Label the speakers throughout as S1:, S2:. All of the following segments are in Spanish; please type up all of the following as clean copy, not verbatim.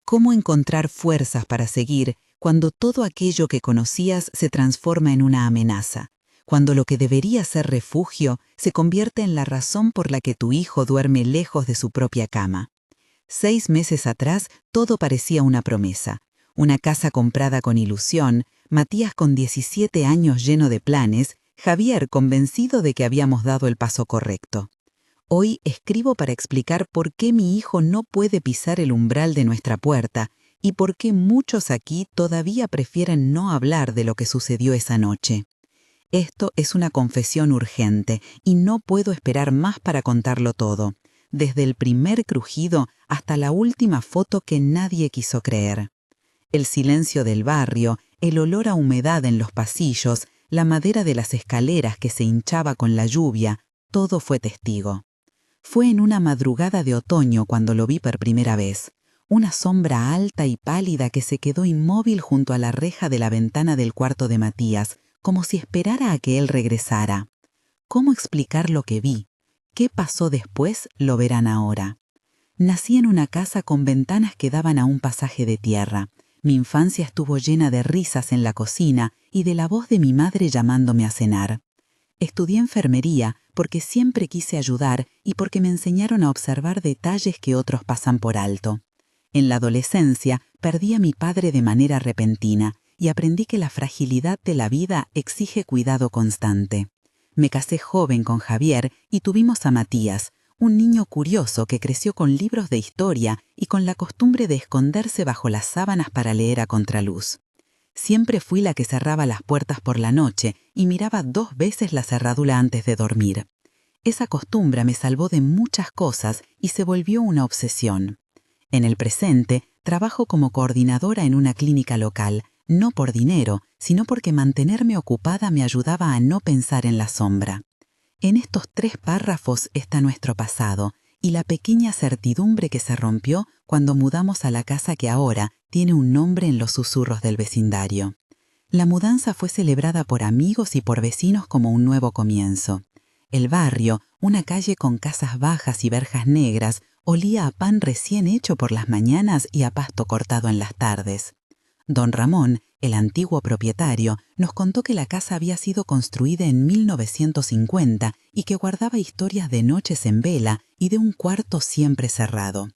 S1: ¿Cómo encontrar fuerzas para seguir cuando todo aquello que conocías se transforma en una amenaza? Cuando lo que debería ser refugio se convierte en la razón por la que tu hijo duerme lejos de su propia cama. 6 meses atrás todo parecía una promesa. Una casa comprada con ilusión, Matías con 17 años lleno de planes, Javier convencido de que habíamos dado el paso correcto. Hoy escribo para explicar por qué mi hijo no puede pisar el umbral de nuestra puerta y por qué muchos aquí todavía prefieren no hablar de lo que sucedió esa noche. Esto es una confesión urgente y no puedo esperar más para contarlo todo, desde el primer crujido hasta la última foto que nadie quiso creer. El silencio del barrio, el olor a humedad en los pasillos, la madera de las escaleras que se hinchaba con la lluvia, todo fue testigo. Fue en una madrugada de otoño cuando lo vi por primera vez. Una sombra alta y pálida que se quedó inmóvil junto a la reja de la ventana del cuarto de Matías, como si esperara a que él regresara. ¿Cómo explicar lo que vi? ¿Qué pasó después? Lo verán ahora. Nací en una casa con ventanas que daban a un pasaje de tierra. Mi infancia estuvo llena de risas en la cocina y de la voz de mi madre llamándome a cenar. Estudié enfermería porque siempre quise ayudar y porque me enseñaron a observar detalles que otros pasan por alto. En la adolescencia perdí a mi padre de manera repentina y aprendí que la fragilidad de la vida exige cuidado constante. Me casé joven con Javier y tuvimos a Matías, un niño curioso que creció con libros de historia y con la costumbre de esconderse bajo las sábanas para leer a contraluz. Siempre fui la que cerraba las puertas por la noche y miraba 2 veces la cerradura antes de dormir. Esa costumbre me salvó de muchas cosas y se volvió una obsesión. En el presente, trabajo como coordinadora en una clínica local, no por dinero, sino porque mantenerme ocupada me ayudaba a no pensar en la sombra. En estos 3 párrafos está nuestro pasado y la pequeña certidumbre que se rompió cuando mudamos a la casa que ahora tiene un nombre en los susurros del vecindario. La mudanza fue celebrada por amigos y por vecinos como un nuevo comienzo. El barrio, una calle con casas bajas y verjas negras, olía a pan recién hecho por las mañanas y a pasto cortado en las tardes. Don Ramón, el antiguo propietario, nos contó que la casa había sido construida en 1950 y que guardaba historias de noches en vela y de un cuarto siempre cerrado.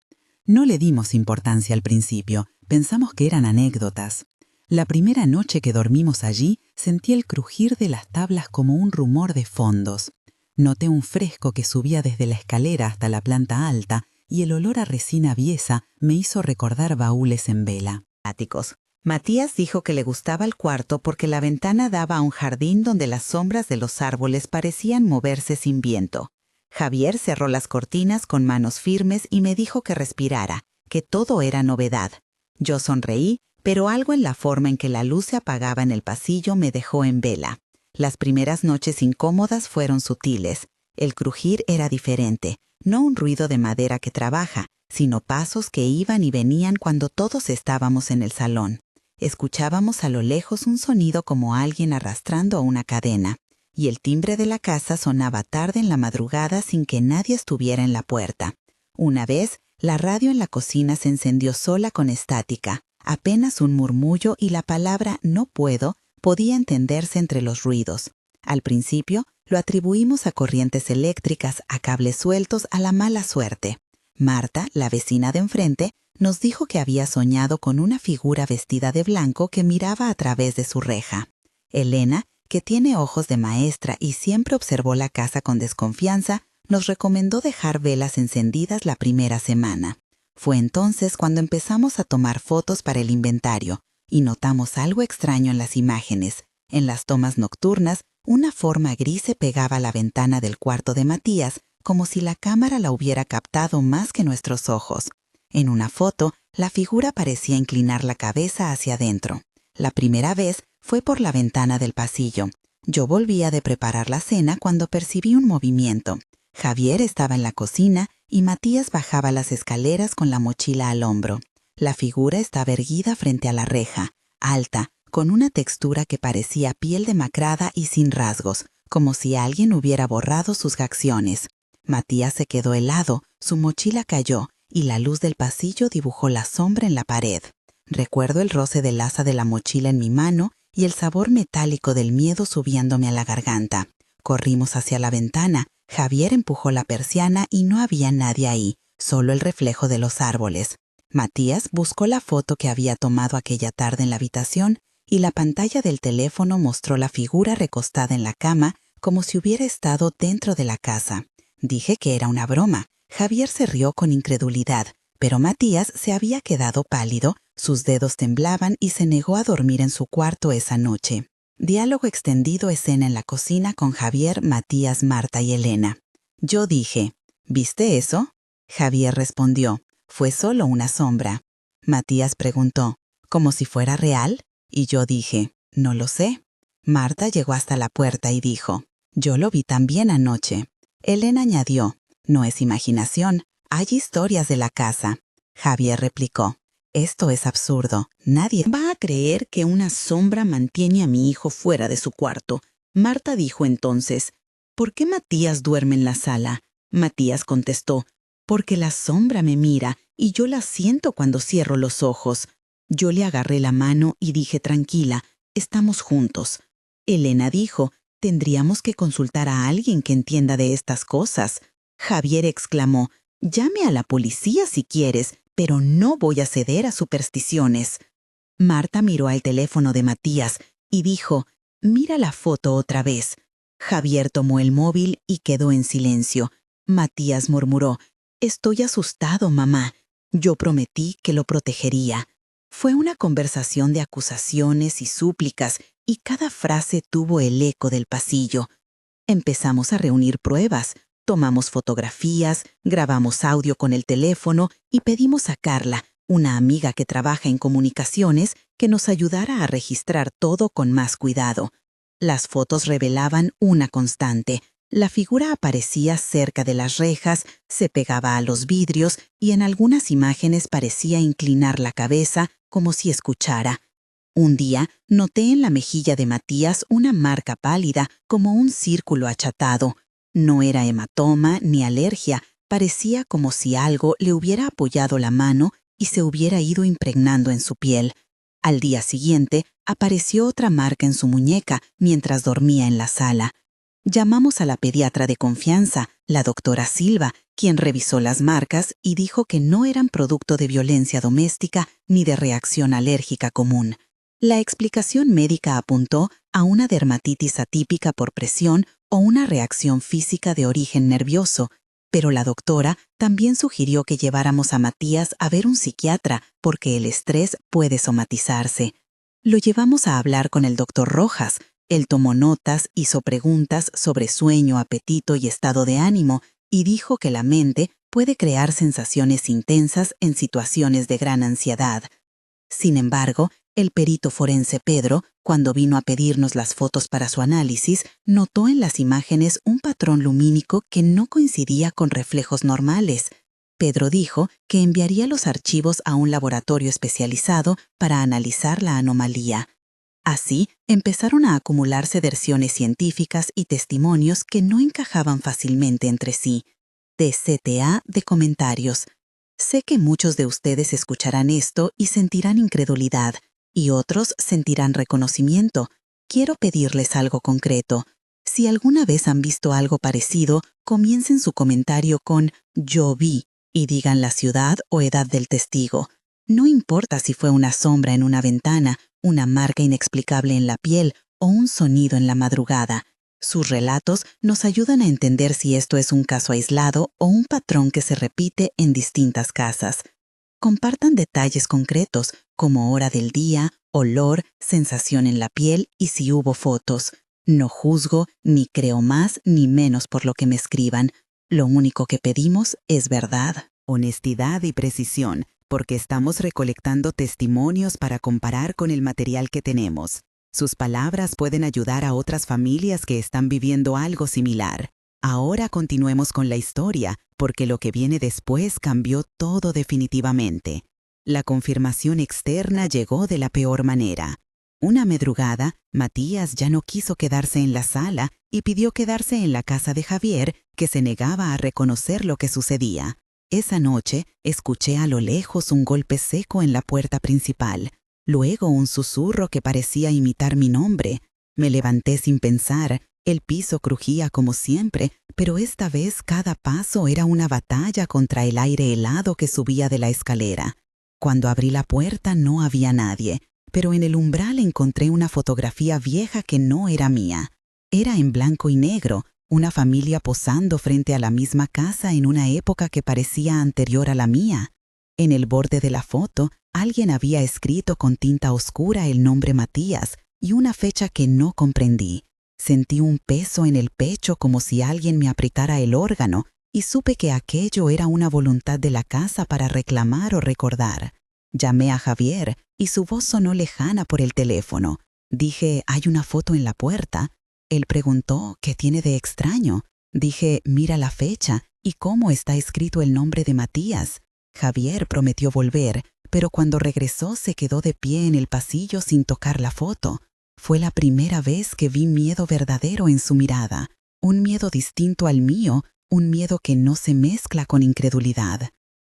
S1: No le dimos importancia al principio, pensamos que eran anécdotas. La primera noche que dormimos allí, sentí el crujir de las tablas como un rumor de fondos. Noté un fresco que subía desde la escalera hasta la planta alta y el olor a resina aviesa me hizo recordar baúles en vela.
S2: Áticos. Matías dijo que le gustaba el cuarto porque la ventana daba a un jardín donde las sombras de los árboles parecían moverse sin viento. Javier cerró las cortinas con manos firmes y me dijo que respirara, que todo era novedad. Yo sonreí, pero algo en la forma en que la luz se apagaba en el pasillo me dejó en vela. Las primeras noches incómodas fueron sutiles. El crujir era diferente, no un ruido de madera que trabaja, sino pasos que iban y venían cuando todos estábamos en el salón. Escuchábamos a lo lejos un sonido como alguien arrastrando una cadena, y el timbre de la casa sonaba tarde en la madrugada sin que nadie estuviera en la puerta. Una vez, la radio en la cocina se encendió sola con estática, apenas un murmullo y la palabra «no puedo» podía entenderse entre los ruidos. Al principio, lo atribuimos a corrientes eléctricas, a cables sueltos, a la mala suerte. Marta, la vecina de enfrente, nos dijo que había soñado con una figura vestida de blanco que miraba a través de su reja. Elena, que tiene ojos de maestra y siempre observó la casa con desconfianza, nos recomendó dejar velas encendidas la primera semana. Fue entonces cuando empezamos a tomar fotos para el inventario y notamos algo extraño en las imágenes. En las tomas nocturnas, una forma gris se pegaba a la ventana del cuarto de Matías, como si la cámara la hubiera captado más que nuestros ojos. En una foto, la figura parecía inclinar la cabeza hacia adentro. La primera vez fue por la ventana del pasillo. Yo volvía de preparar la cena cuando percibí un movimiento. Javier estaba en la cocina y Matías bajaba las escaleras con la mochila al hombro. La figura estaba erguida frente a la reja, alta, con una textura que parecía piel demacrada y sin rasgos, como si alguien hubiera borrado sus facciones. Matías se quedó helado, su mochila cayó y la luz del pasillo dibujó la sombra en la pared. Recuerdo el roce del asa de la mochila en mi mano y el sabor metálico del miedo subiéndome a la garganta. Corrimos hacia la ventana. Javier empujó la persiana y no había nadie ahí, solo el reflejo de los árboles. Matías buscó la foto que había tomado aquella tarde en la habitación y la pantalla del teléfono mostró la figura recostada en la cama como si hubiera estado dentro de la casa. Dije que era una broma. Javier se rió con incredulidad, pero Matías se había quedado pálido, sus dedos temblaban y se negó a dormir en su cuarto esa noche. Diálogo extendido, escena en la cocina con Javier, Matías, Marta y Elena. Yo dije, ¿viste eso? Javier respondió, fue solo una sombra. Matías preguntó, ¿como si fuera real? Y yo dije, no lo sé. Marta llegó hasta la puerta y dijo, yo lo vi también anoche. Elena añadió, no es imaginación, hay historias de la casa. Javier replicó, esto es absurdo, nadie va a creer que una sombra mantiene a mi hijo fuera de su cuarto. Marta dijo entonces, ¿por qué Matías duerme en la sala? Matías contestó, porque la sombra me mira y yo la siento cuando cierro los ojos. Yo le agarré la mano y dije tranquila, estamos juntos. Elena dijo, tendríamos que consultar a alguien que entienda de estas cosas. Javier exclamó, llame a la policía si quieres, pero no voy a ceder a supersticiones. Marta miró al teléfono de Matías y dijo, mira la foto otra vez. Javier tomó el móvil y quedó en silencio. Matías murmuró, estoy asustado, mamá. Yo prometí que lo protegería. Fue una conversación de acusaciones y súplicas, y cada frase tuvo el eco del pasillo. Empezamos a reunir pruebas, tomamos fotografías, grabamos audio con el teléfono y pedimos a Carla, una amiga que trabaja en comunicaciones, que nos ayudara a registrar todo con más cuidado. Las fotos revelaban una constante. La figura aparecía cerca de las rejas, se pegaba a los vidrios y en algunas imágenes parecía inclinar la cabeza como si escuchara. Un día noté en la mejilla de Matías una marca pálida como un círculo achatado. No era hematoma ni alergia, parecía como si algo le hubiera apoyado la mano y se hubiera ido impregnando en su piel. Al día siguiente apareció otra marca en su muñeca mientras dormía en la sala. Llamamos a la pediatra de confianza, la doctora Silva, quien revisó las marcas y dijo que no eran producto de violencia doméstica ni de reacción alérgica común. La explicación médica apuntó a una dermatitis atípica por presión o una reacción física de origen nervioso, pero la doctora también sugirió que lleváramos a Matías a ver un psiquiatra porque el estrés puede somatizarse. Lo llevamos a hablar con el doctor Rojas. Él tomó notas, hizo preguntas sobre sueño, apetito y estado de ánimo y dijo que la mente puede crear sensaciones intensas en situaciones de gran ansiedad. Sin embargo, el perito forense Pedro, cuando vino a pedirnos las fotos para su análisis, notó en las imágenes un patrón lumínico que no coincidía con reflejos normales. Pedro dijo que enviaría los archivos a un laboratorio especializado para analizar la anomalía. Así, empezaron a acumularse versiones científicas y testimonios que no encajaban fácilmente entre sí. De CTA de comentarios. Sé que muchos de ustedes escucharán esto y sentirán incredulidad, y otros sentirán reconocimiento. Quiero pedirles algo concreto. Si alguna vez han visto algo parecido, comiencen su comentario con «yo vi» y digan la ciudad o edad del testigo. No importa si fue una sombra en una ventana, una marca inexplicable en la piel o un sonido en la madrugada. Sus relatos nos ayudan a entender si esto es un caso aislado o un patrón que se repite en distintas casas. Compartan detalles concretos como hora del día, olor, sensación en la piel y si hubo fotos. No juzgo, ni creo más ni menos por lo que me escriban. Lo único que pedimos es verdad, honestidad y precisión, porque estamos recolectando testimonios para comparar con el material que tenemos. Sus palabras pueden ayudar a otras familias que están viviendo algo similar. Ahora continuemos con la historia, porque lo que viene después cambió todo definitivamente. La confirmación externa llegó de la peor manera. Una madrugada, Matías ya no quiso quedarse en la sala y pidió quedarse en la casa de Javier, que se negaba a reconocer lo que sucedía. Esa noche escuché a lo lejos un golpe seco en la puerta principal, luego un susurro que parecía imitar mi nombre. Me levanté sin pensar, el piso crujía como siempre, pero esta vez cada paso era una batalla contra el aire helado que subía de la escalera. Cuando abrí la puerta no había nadie, pero en el umbral encontré una fotografía vieja que no era mía. Era en blanco y negro, una familia posando frente a la misma casa en una época que parecía anterior a la mía. En el borde de la foto, alguien había escrito con tinta oscura el nombre Matías y una fecha que no comprendí. Sentí un peso en el pecho como si alguien me apretara el órgano y supe que aquello era una voluntad de la casa para reclamar o recordar. Llamé a Javier y su voz sonó lejana por el teléfono. Dije, ¿hay una foto en la puerta? Él preguntó, ¿qué tiene de extraño? Dije, mira la fecha y cómo está escrito el nombre de Matías. Javier prometió volver, pero cuando regresó se quedó de pie en el pasillo sin tocar la foto. Fue la primera vez que vi miedo verdadero en su mirada, un miedo distinto al mío, un miedo que no se mezcla con incredulidad.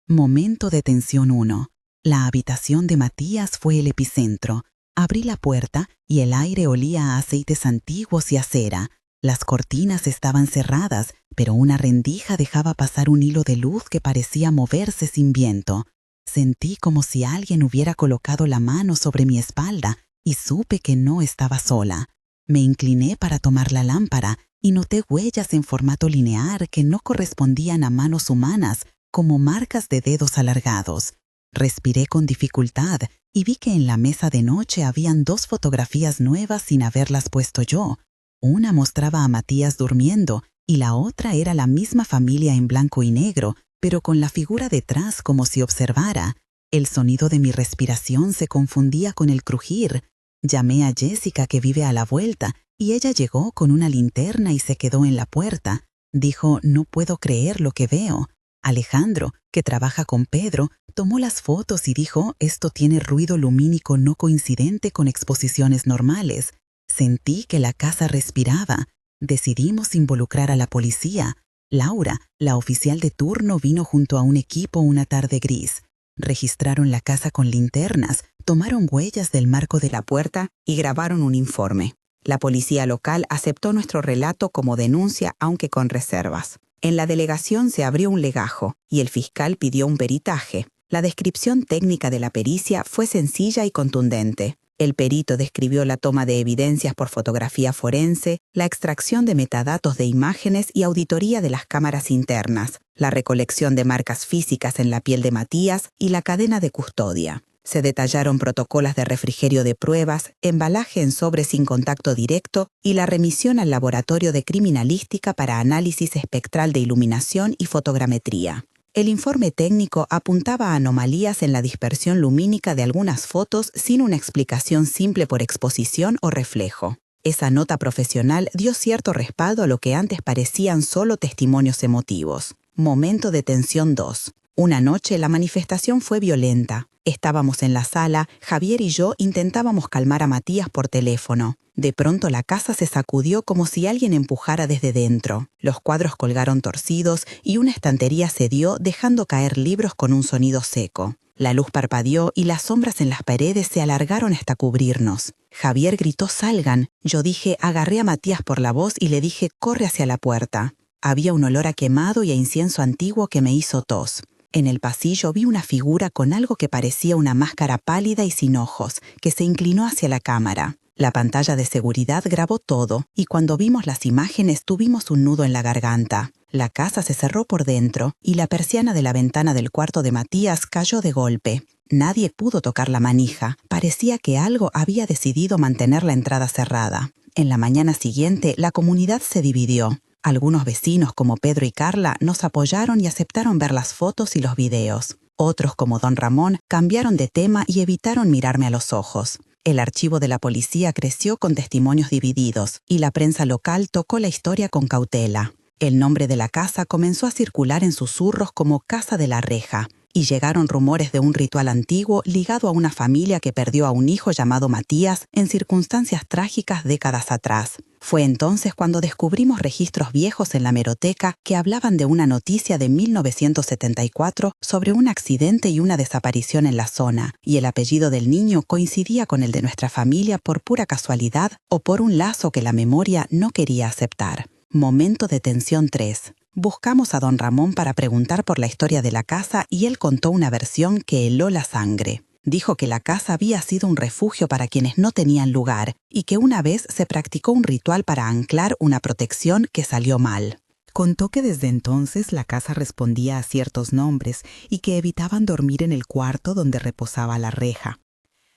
S2: Momento de tensión 1. La habitación de Matías fue el epicentro. Abrí la puerta y el aire olía a aceites antiguos y a cera. Las cortinas estaban cerradas, pero una rendija dejaba pasar un hilo de luz que parecía moverse sin viento. Sentí como si alguien hubiera colocado la mano sobre mi espalda y supe que no estaba sola. Me incliné para tomar la lámpara y noté huellas en formato lineal que no correspondían a manos humanas, como marcas de dedos alargados. Respiré con dificultad y vi que en la mesa de noche habían 2 fotografías nuevas sin haberlas puesto yo. Una mostraba a Matías durmiendo y la otra era la misma familia en blanco y negro, pero con la figura detrás como si observara. El sonido de mi respiración se confundía con el crujir. Llamé a Jessica, que vive a la vuelta, y ella llegó con una linterna y se quedó en la puerta. Dijo, no puedo creer lo que veo. Alejandro, que trabaja con Pedro, tomó las fotos y dijo, esto tiene ruido lumínico no coincidente con exposiciones normales. Sentí que la casa respiraba. Decidimos involucrar a la policía. Laura, la oficial de turno, vino junto a un equipo una tarde gris. Registraron la casa con linternas, tomaron huellas del marco de la puerta y grabaron un informe. La policía local aceptó nuestro relato como denuncia, aunque con reservas. En la delegación se abrió un legajo y el fiscal pidió un peritaje. La descripción técnica de la pericia fue sencilla y contundente. El perito describió la toma de evidencias por fotografía forense, la extracción de metadatos de imágenes y auditoría de las cámaras internas, la recolección de marcas físicas en la piel de Matías y la cadena de custodia. Se detallaron protocolos de refrigerio de pruebas, embalaje en sobre sin contacto directo y la remisión al laboratorio de criminalística para análisis espectral de iluminación y fotogrametría. El informe técnico apuntaba a anomalías en la dispersión lumínica de algunas fotos sin una explicación simple por exposición o reflejo. Esa nota profesional dio cierto respaldo a lo que antes parecían solo testimonios emotivos. Momento de tensión 2. Una noche la manifestación fue violenta. Estábamos en la sala, Javier y yo intentábamos calmar a Matías por teléfono. De pronto la casa se sacudió como si alguien empujara desde dentro. Los cuadros colgaron torcidos y una estantería cedió dejando caer libros con un sonido seco. La luz parpadeó y las sombras en las paredes se alargaron hasta cubrirnos. Javier gritó «salgan». Yo dije, agarré a Matías por la voz y le dije «corre hacia la puerta». Había un olor a quemado y a incienso antiguo que me hizo tos. En el pasillo vi una figura con algo que parecía una máscara pálida y sin ojos, que se inclinó hacia la cámara. La pantalla de seguridad grabó todo, y cuando vimos las imágenes tuvimos un nudo en la garganta. La casa se cerró por dentro, y la persiana de la ventana del cuarto de Matías cayó de golpe. Nadie pudo tocar la manija. Parecía que algo había decidido mantener la entrada cerrada. En la mañana siguiente, la comunidad se dividió. Algunos vecinos, como Pedro y Carla, nos apoyaron y aceptaron ver las fotos y los videos. Otros, como don Ramón, cambiaron de tema y evitaron mirarme a los ojos. El archivo de la policía creció con testimonios divididos y la prensa local tocó la historia con cautela. El nombre de la casa comenzó a circular en susurros como Casa de la Reja. y llegaron rumores de un ritual antiguo ligado a una familia que perdió a un hijo llamado Matías en circunstancias trágicas décadas atrás. Fue entonces cuando descubrimos registros viejos en la hemeroteca que hablaban de una noticia de 1974 sobre un accidente y una desaparición en la zona, y el apellido del niño coincidía con el de nuestra familia por pura casualidad o por un lazo que la memoria no quería aceptar. Momento de tensión 3. Buscamos a don Ramón para preguntar por la historia de la casa y él contó una versión que heló la sangre. Dijo que la casa había sido un refugio para quienes no tenían lugar y que una vez se practicó un ritual para anclar una protección que salió mal. Contó que desde entonces la casa respondía a ciertos nombres y que evitaban dormir en el cuarto donde reposaba la reja.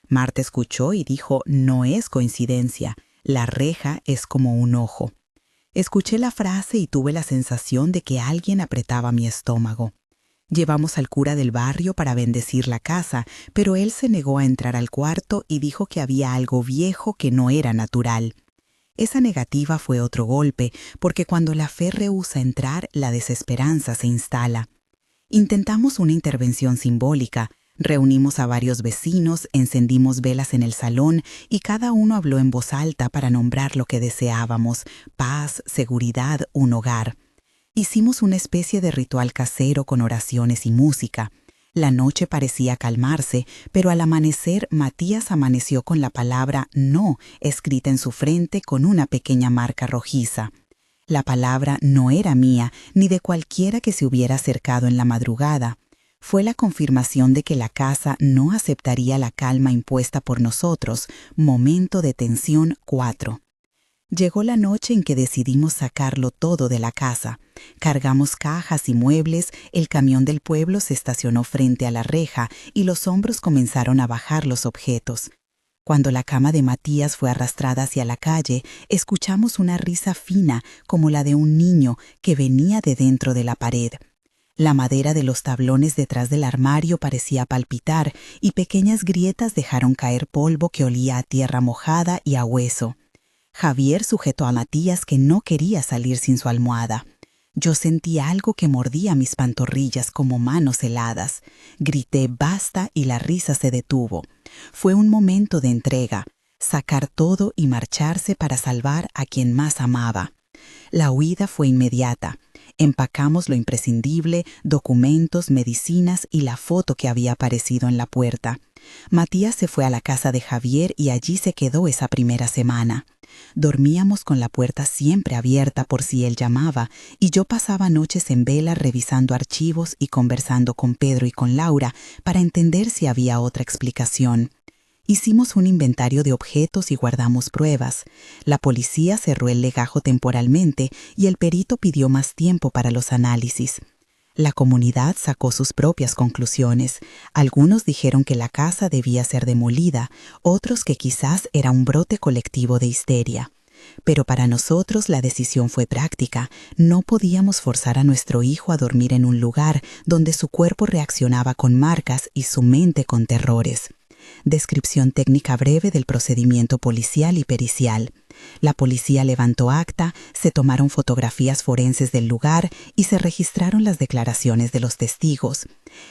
S2: Marta escuchó y dijo: no es coincidencia, la reja es como un ojo. Escuché la frase y tuve la sensación de que alguien apretaba mi estómago. Llevamos al cura del barrio para bendecir la casa, pero él se negó a entrar al cuarto y dijo que había algo viejo que no era natural. Esa negativa fue otro golpe, porque cuando la fe rehúsa entrar, la desesperanza se instala. Intentamos una intervención simbólica. Reunimos a varios vecinos, encendimos velas en el salón y cada uno habló en voz alta para nombrar lo que deseábamos: paz, seguridad, un hogar. Hicimos una especie de ritual casero con oraciones y música. La noche parecía calmarse, pero al amanecer Matías amaneció con la palabra no escrita en su frente con una pequeña marca rojiza. La palabra no era mía, ni de cualquiera que se hubiera acercado en la madrugada. Fue la confirmación de que la casa no aceptaría la calma impuesta por nosotros. Momento de tensión 4. Llegó la noche en que decidimos sacarlo todo de la casa. Cargamos cajas y muebles, el camión del pueblo se estacionó frente a la reja y los hombros comenzaron a bajar los objetos. Cuando la cama de Matías fue arrastrada hacia la calle, escuchamos una risa fina como la de un niño que venía de dentro de la pared. La madera de los tablones detrás del armario parecía palpitar y pequeñas grietas dejaron caer polvo que olía a tierra mojada y a hueso. Javier sujetó a Matías, que no quería salir sin su almohada. Yo sentí algo que mordía mis pantorrillas como manos heladas. Grité basta y la risa se detuvo. Fue un momento de entrega, sacar todo y marcharse para salvar a quien más amaba. La huida fue inmediata. Empacamos lo imprescindible, documentos, medicinas y la foto que había aparecido en la puerta. Matías se fue a la casa de Javier y allí se quedó esa primera semana. Dormíamos con la puerta siempre abierta por si él llamaba, y yo pasaba noches en vela revisando archivos y conversando con Pedro y con Laura para entender si había otra explicación. Hicimos un inventario de objetos y guardamos pruebas. La policía cerró el legajo temporalmente y el perito pidió más tiempo para los análisis. La comunidad sacó sus propias conclusiones. Algunos dijeron que la casa debía ser demolida, otros que quizás era un brote colectivo de histeria. Pero para nosotros la decisión fue práctica. No podíamos forzar a nuestro hijo a dormir en un lugar donde su cuerpo reaccionaba con marcas y su mente con terrores. Descripción técnica breve del procedimiento policial y pericial. La policía levantó acta, se tomaron fotografías forenses del lugar y se registraron las declaraciones de los testigos.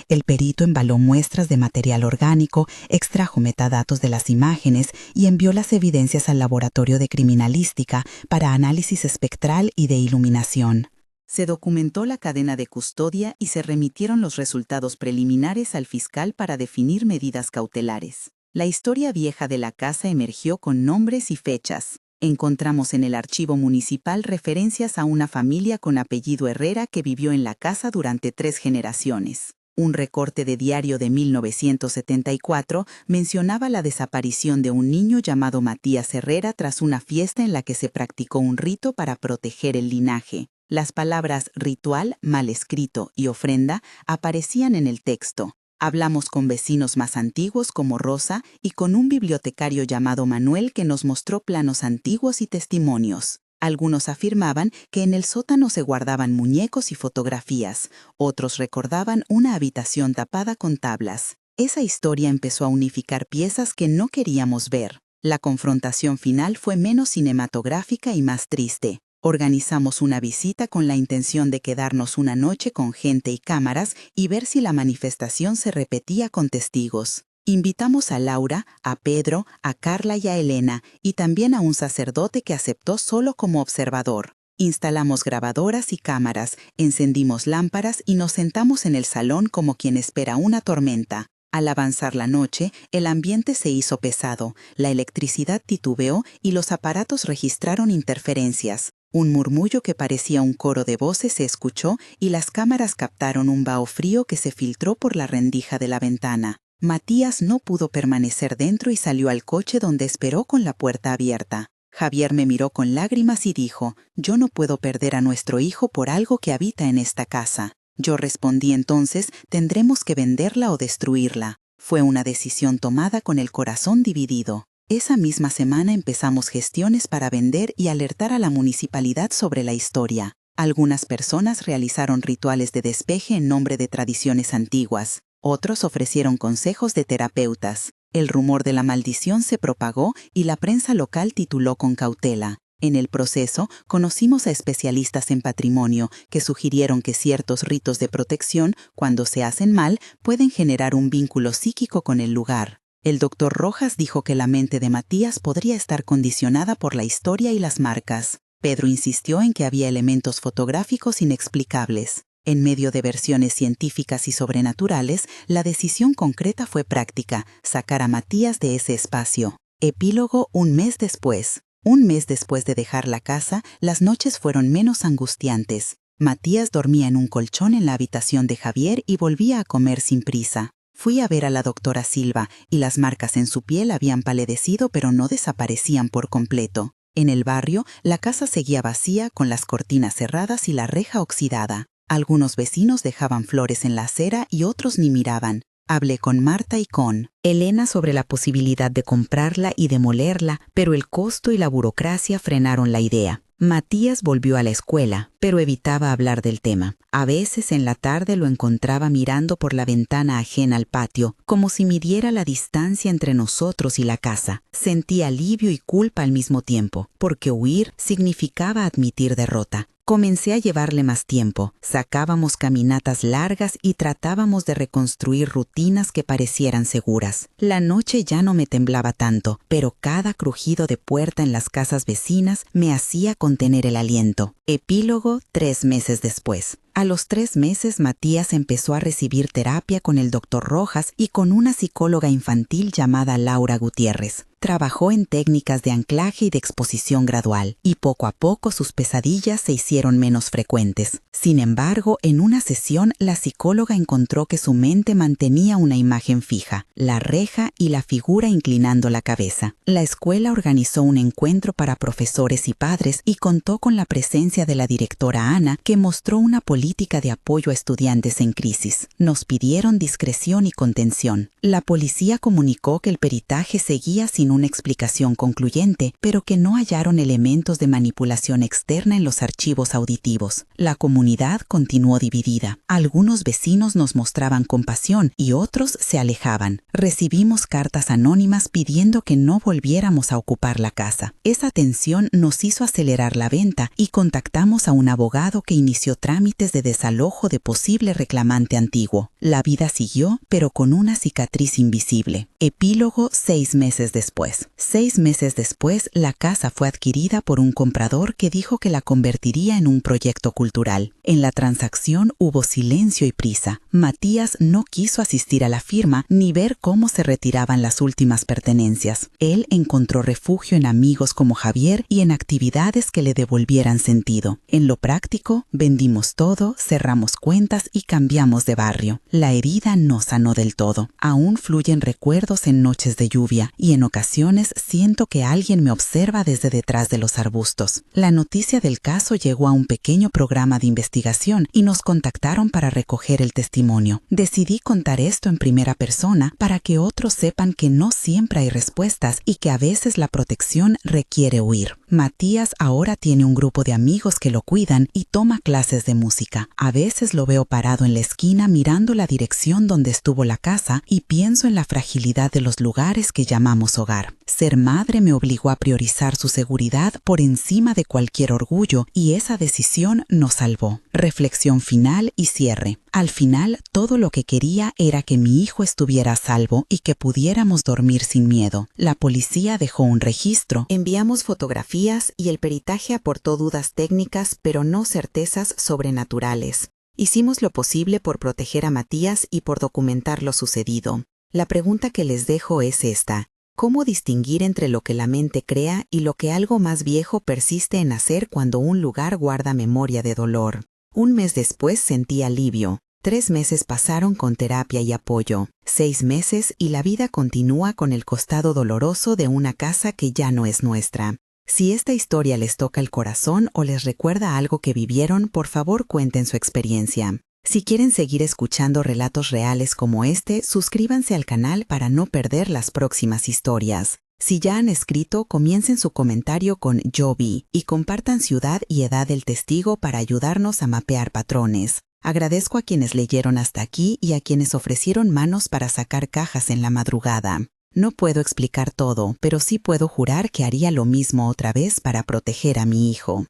S2: El perito embaló muestras de material orgánico, extrajo metadatos de las imágenes y envió las evidencias al laboratorio de criminalística para análisis espectral y de iluminación. Se documentó la cadena de custodia y se remitieron los resultados preliminares al fiscal para definir medidas cautelares. La historia vieja de la casa emergió con nombres y fechas. Encontramos en el archivo municipal referencias a una familia con apellido Herrera que vivió en la casa durante 3 generaciones. Un recorte de diario de 1974 mencionaba la desaparición de un niño llamado Matías Herrera tras una fiesta en la que se practicó un rito para proteger el linaje. Las palabras ritual, mal escrito y ofrenda aparecían en el texto. Hablamos con vecinos más antiguos como Rosa y con un bibliotecario llamado Manuel que nos mostró planos antiguos y testimonios. Algunos afirmaban que en el sótano se guardaban muñecos y fotografías. Otros recordaban una habitación tapada con tablas. Esa historia empezó a unificar piezas que no queríamos ver. La confrontación final fue menos cinematográfica y más triste. Organizamos una visita con la intención de quedarnos una noche con gente y cámaras y ver si la manifestación se repetía con testigos. Invitamos a Laura, a Pedro, a Carla y a Elena, y también a un sacerdote que aceptó solo como observador. Instalamos grabadoras y cámaras, encendimos lámparas y nos sentamos en el salón como quien espera una tormenta. Al avanzar la noche, el ambiente se hizo pesado, la electricidad titubeó y los aparatos registraron interferencias. Un murmullo que parecía un coro de voces se escuchó y las cámaras captaron un vaho frío que se filtró por la rendija de la ventana. Matías no pudo permanecer dentro y salió al coche donde esperó con la puerta abierta. Javier me miró con lágrimas y dijo: «Yo no puedo perder a nuestro hijo por algo que habita en esta casa». Yo respondí entonces: «Tendremos que venderla o destruirla». Fue una decisión tomada con el corazón dividido. Esa misma semana empezamos gestiones para vender y alertar a la municipalidad sobre la historia. Algunas personas realizaron rituales de despeje en nombre de tradiciones antiguas. Otros ofrecieron consejos de terapeutas. El rumor de la maldición se propagó y la prensa local tituló con cautela. En el proceso, conocimos a especialistas en patrimonio que sugirieron que ciertos ritos de protección, cuando se hacen mal, pueden generar un vínculo psíquico con el lugar. El doctor Rojas dijo que la mente de Matías podría estar condicionada por la historia y las marcas. Pedro insistió en que había elementos fotográficos inexplicables. En medio de versiones científicas y sobrenaturales, la decisión concreta fue práctica: sacar a Matías de ese espacio. Epílogo: un mes después. Un mes después de dejar la casa, las noches fueron menos angustiantes. Matías dormía en un colchón en la habitación de Javier y volvía a comer sin prisa. Fui a ver a la doctora Silva y las marcas en su piel habían palidecido pero no desaparecían por completo. En el barrio, la casa seguía vacía con las cortinas cerradas y la reja oxidada. Algunos vecinos dejaban flores en la acera y otros ni miraban. Hablé con Marta y con
S1: Elena sobre la posibilidad de comprarla y demolerla, pero el costo y la burocracia frenaron la idea. Matías volvió a la escuela, pero evitaba hablar del tema. A veces en la tarde lo encontraba mirando por la ventana ajena al patio, como si midiera la distancia entre nosotros y la casa. Sentía alivio y culpa al mismo tiempo, porque huir significaba admitir derrota. Comencé a llevarle más tiempo, sacábamos caminatas largas y tratábamos de reconstruir rutinas que parecieran seguras. La noche ya no me temblaba tanto, pero cada crujido de puerta en las casas vecinas me hacía contener el aliento. Epílogo: 3 meses después. A los 3 meses, Matías empezó a recibir terapia con el doctor Rojas y con una psicóloga infantil llamada Laura Gutiérrez. Trabajó en técnicas de anclaje y de exposición gradual, y poco a poco sus pesadillas se hicieron menos frecuentes. Sin embargo, en una sesión, la psicóloga encontró que su mente mantenía una imagen fija: la reja y la figura inclinando la cabeza. La escuela organizó un encuentro para profesores y padres y contó con la presencia de la directora Ana, que mostró una política de apoyo a estudiantes en crisis. Nos pidieron discreción y contención. La policía comunicó que el peritaje seguía sin una explicación concluyente, pero que no hallaron elementos de manipulación externa en los archivos auditivos. La comunidad continuó dividida. Algunos vecinos nos mostraban compasión y otros se alejaban. Recibimos cartas anónimas pidiendo que no volviéramos a ocupar la casa. Esa tensión nos hizo acelerar la venta y contactamos a un abogado que inició trámites de desalojo de posible reclamante antiguo. La vida siguió, pero con una cicatriz invisible. Epílogo: 6 meses después. 6 meses después, la casa fue adquirida por un comprador que dijo que la convertiría en un proyecto cultural. En la transacción hubo silencio y prisa. Matías no quiso asistir a la firma ni ver cómo se retiraban las últimas pertenencias. Él encontró refugio en amigos como Javier y en actividades que le devolvieran sentido. En lo práctico, vendimos todo, cerramos cuentas y cambiamos de barrio. La herida no sanó del todo. Aún fluyen recuerdos en noches de lluvia y en ocasiones siento que alguien me observa desde detrás de los arbustos. La noticia del caso llegó a un pequeño programa de investigación y nos contactaron para recoger el testimonio. Decidí contar esto en primera persona para que otros sepan que no siempre hay respuestas y que a veces la protección requiere huir. Matías ahora tiene un grupo de amigos que lo cuidan y toma clases de música. A veces lo veo parado en la esquina mirando la dirección donde estuvo la casa y pienso en la fragilidad de los lugares que llamamos hogar. Ser madre me obligó a priorizar su seguridad por encima de cualquier orgullo y esa decisión nos salvó. Reflexión final y cierre. Al final, todo lo que quería era que mi hijo estuviera a salvo y que pudiéramos dormir sin miedo. La policía dejó un registro.
S2: Enviamos fotografías y el peritaje aportó dudas técnicas, pero no certezas sobrenaturales. Hicimos lo posible por proteger a Matías y por documentar lo sucedido. La pregunta que les dejo es esta. ¿Cómo distinguir entre lo que la mente crea y lo que algo más viejo persiste en hacer cuando un lugar guarda memoria de dolor? Un mes después sentí alivio. 3 meses pasaron con terapia y apoyo. 6 meses y la vida continúa con el costado doloroso de una casa que ya no es nuestra. Si esta historia les toca el corazón o les recuerda algo que vivieron, por favor cuenten su experiencia. Si quieren seguir escuchando relatos reales como este, suscríbanse al canal para no perder las próximas historias. Si ya han escrito, comiencen su comentario con "Yo vi" y compartan ciudad y edad del testigo para ayudarnos a mapear patrones. Agradezco a quienes leyeron hasta aquí y a quienes ofrecieron manos para sacar cajas en la madrugada. No puedo explicar todo, pero sí puedo jurar que haría lo mismo otra vez para proteger a mi hijo.